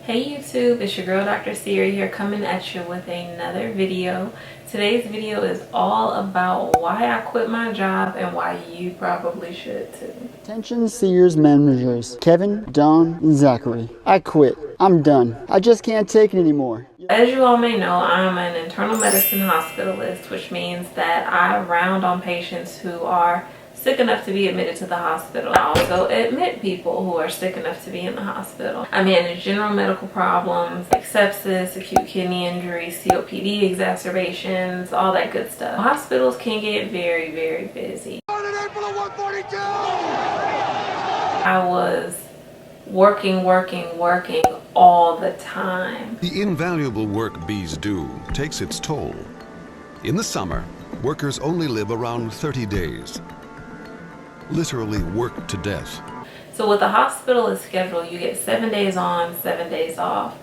Hey YouTube, it's your girl Dr. Ciri here coming at you with another video. Today's video is all about why I quit my job and why you probably should too. Attention Sears managers, Kevin, Don, and Zachary. I quit. I'm done. I just can't take it anymore. As you all may know, I'm an internal medicine hospitalist, which means that I round on patients who are sick enough to be admitted to the hospital. I also admit people who are sick enough to be in the hospital. I manage general medical problems like sepsis, acute kidney injury, COPD exacerbations, all that good stuff. Hospitals can get very, very busy. I was working all the time. The invaluable work bees do takes its toll. In the summer, workers only live around 30 days. Literally worked to death. So with a hospitalist schedule, you get 7 days on, 7 days off.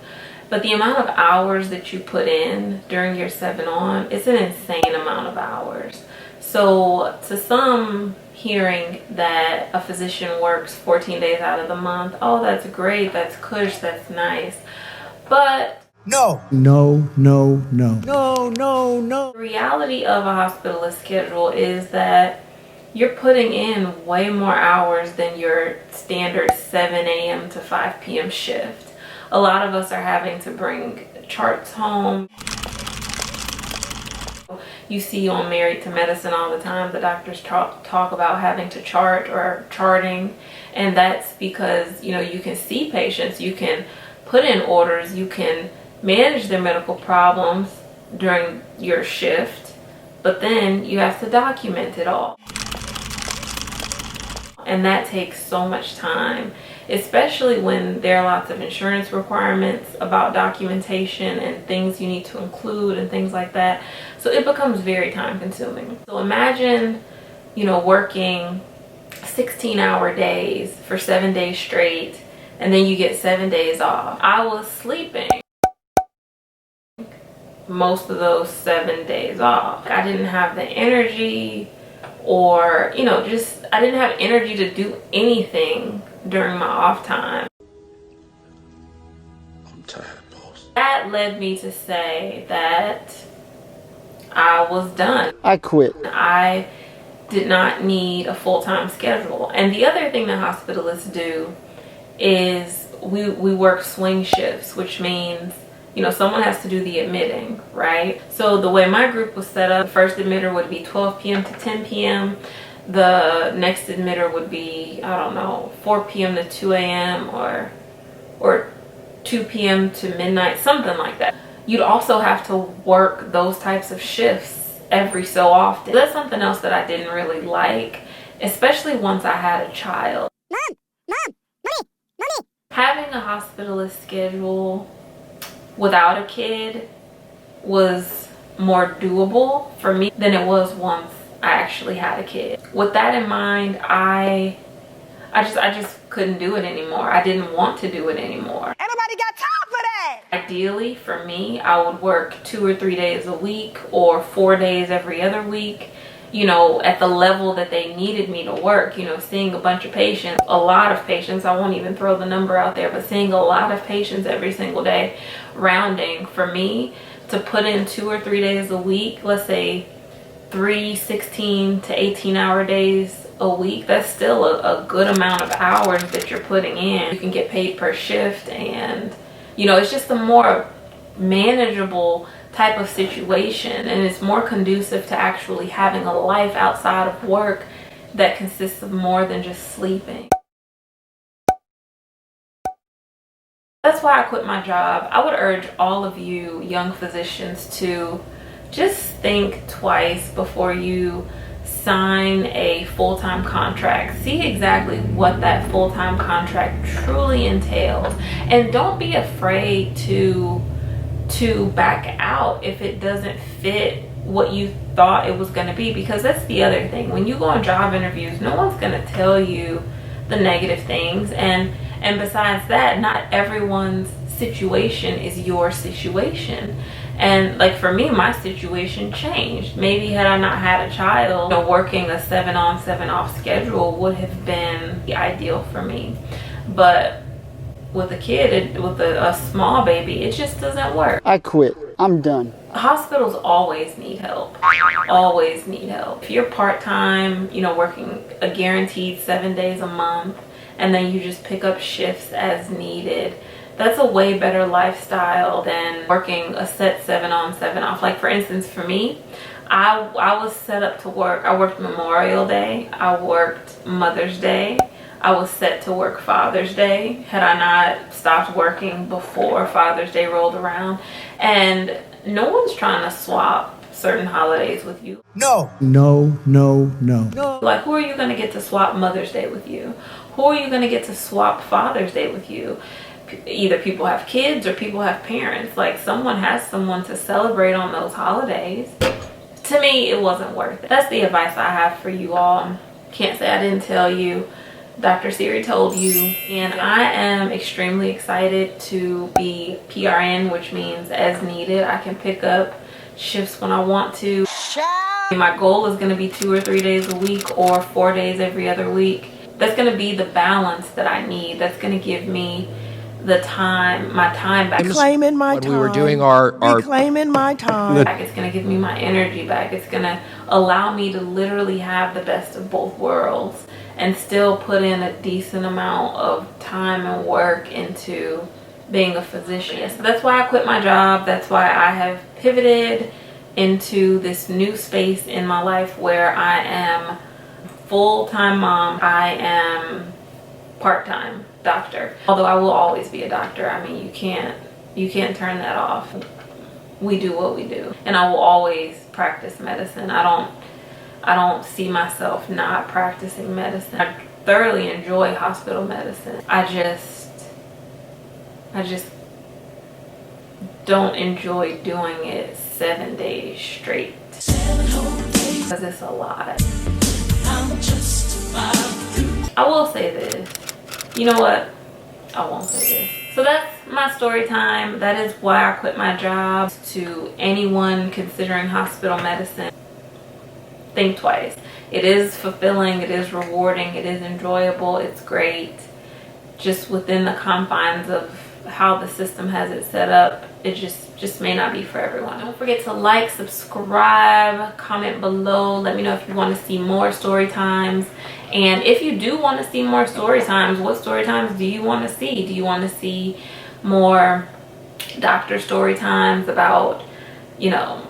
But the amount of hours that you put in during your 7 on, it's an insane amount of hours. So to some, hearing that a physician works 14 days out of the month, oh, that's great, that's cush, that's nice. But No. the reality of a hospitalist schedule is that you're putting in way more hours than your standard 7 a.m. to 5 p.m. shift. A lot of us are having to bring charts home. You see on Married to Medicine all the time, the doctors talk about having to chart or charting, and that's because, you know, you can see patients, you can put in orders, you can manage their medical problems during your shift, but then you have to document it all. And that takes so much time, especially when there are lots of insurance requirements about documentation and things you need to include and things like that. So it becomes very time consuming. So imagine, you know, working 16-hour days for 7 days straight, and then you get 7 days off. I was sleeping most of those 7 days off. I didn't have the energy, or, you know, just I didn't have energy to do anything during my off time. I'm tired, boss. That led me to say that I was done. I quit. I did not need a full-time schedule. And the other thing that hospitalists do is we work swing shifts, which means, you know, someone has to do the admitting, right? So the way my group was set up, the first admitter would be 12 p.m. to 10 p.m. The next admitter would be, I don't know, 4 p.m. to 2 a.m. or 2 p.m. to midnight, something like that. You'd also have to work those types of shifts every so often. That's something else that I didn't really like, especially once I had a child. Mommy. Having a hospitalist schedule without a kid was more doable for me than it was once I actually had a kid. With that in mind, I just couldn't do it anymore. I didn't want to do it anymore. Anybody got time for that? Ideally, for me, I would work 2 or 3 days a week or 4 days every other week, you know, at the level that they needed me to work, you know, seeing a bunch of patients, a lot of patients. I won't even throw the number out there, but seeing a lot of patients every single day, rounding for me to put in 2 or 3 days a week, let's say 3 16 to 18-hour days a week, that's still a good amount of hours that you're putting in. You can get paid per shift, and, you know, it's just a more manageable type of situation, and it's more conducive to actually having a life outside of work that consists of more than just sleeping. That's why I quit my job. I would urge all of you young physicians to just think twice before you sign a full-time contract. See exactly what that full-time contract truly entails, and don't be afraid to back out if it doesn't fit what you thought it was going to be, because that's the other thing. When you go on job interviews, no one's going to tell you the negative things, and besides that, not everyone's situation is your situation. And like for me, my situation changed. Maybe had I not had a child, you know, working a 7 on 7 off schedule would have been the ideal for me. But with a kid, with a small baby, it just doesn't work. I quit. I'm done. Hospitals always need help. Always need help. If you're part-time, you know, working a guaranteed 7 days a month, and then you just pick up shifts as needed, that's a way better lifestyle than working a set 7 on 7 off. Like for instance, for me, I was set up to work. I worked Memorial Day. I worked Mother's Day. I was set to work Father's Day had I not stopped working before Father's Day rolled around. And no one's trying to swap certain holidays with you. No. No, no, no. Like, who are you going to get to swap Mother's Day with you? Who are you going to get to swap Father's Day with you? Either people have kids or people have parents. Like, someone has someone to celebrate on those holidays. To me, it wasn't worth it. That's the advice I have for you all. Can't say I didn't tell you. Dr. Ciri told you. And I am extremely excited to be PRN, which means as needed. I can pick up shifts when I want to. My goal is going to be 2 or 3 days a week or 4 days every other week. That's going to be the balance that I need. That's going to give me the time, my time back. Reclaiming my time. When we were doing our reclaiming my time. It's going to give me my energy back. It's going to allow me to literally have the best of both worlds and still put in a decent amount of time and work into being a physician. So that's why I quit my job. That's why I have pivoted into this new space in my life where I am full-time mom. I am part-time doctor. Although I will always be a doctor. I mean, you can't turn that off. We do what we do. And I will always practice medicine. I don't see myself not practicing medicine. I thoroughly enjoy hospital medicine. I just don't enjoy doing it 7 days straight. Because it's a lot. I will say this. You know what? I won't say this. So that's my story time. That is why I quit my job. To anyone considering hospital medicine, think twice. It is fulfilling, it is rewarding, it is enjoyable, it's great. Just within the confines of how the system has it set up, it just may not be for everyone. Don't forget to like, subscribe, comment below. Let me know if you want to see more story times. And if you do want to see more story times, what story times do you want to see? Do you want to see more doctor story times about, you know,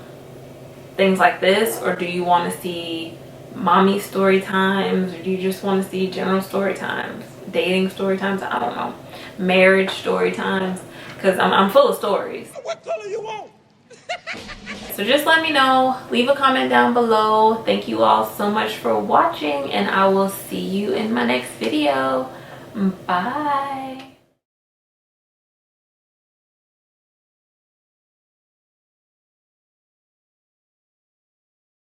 things like this? Or do you want to see mommy story times? Or do you just want to see general story times? Dating story times? I don't know. Marriage story times? Because I'm full of stories. What color you want? So just let me know. Leave a comment down below. Thank you all so much for watching, and I will see you in my next video. Bye.